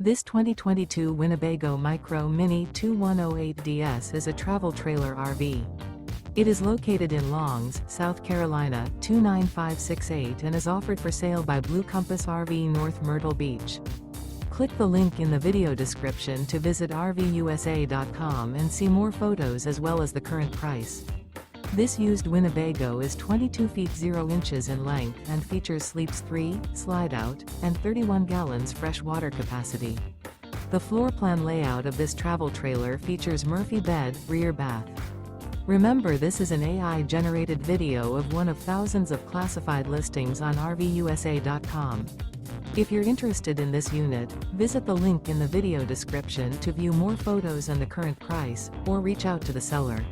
This 2022 Winnebago Micro Minnie 2108DS is a travel trailer RV. It is located in Longs, South Carolina 29568 and is offered for sale by Blue Compass RV North Myrtle Beach. Click the link in the video description to visit RVUSA.com and see more photos as well as the current price. This used Winnebago is 22 feet 0 inches in length and features sleeps 3, Slideout, and 31 gallons fresh water capacity. The floor plan layout of this travel trailer features Murphy bed, rear bath. Remember, this is an AI-generated video of one of thousands of classified listings on RVUSA.com. If you're interested in this unit, visit the link in the video description to view more photos and the current price, or reach out to the seller.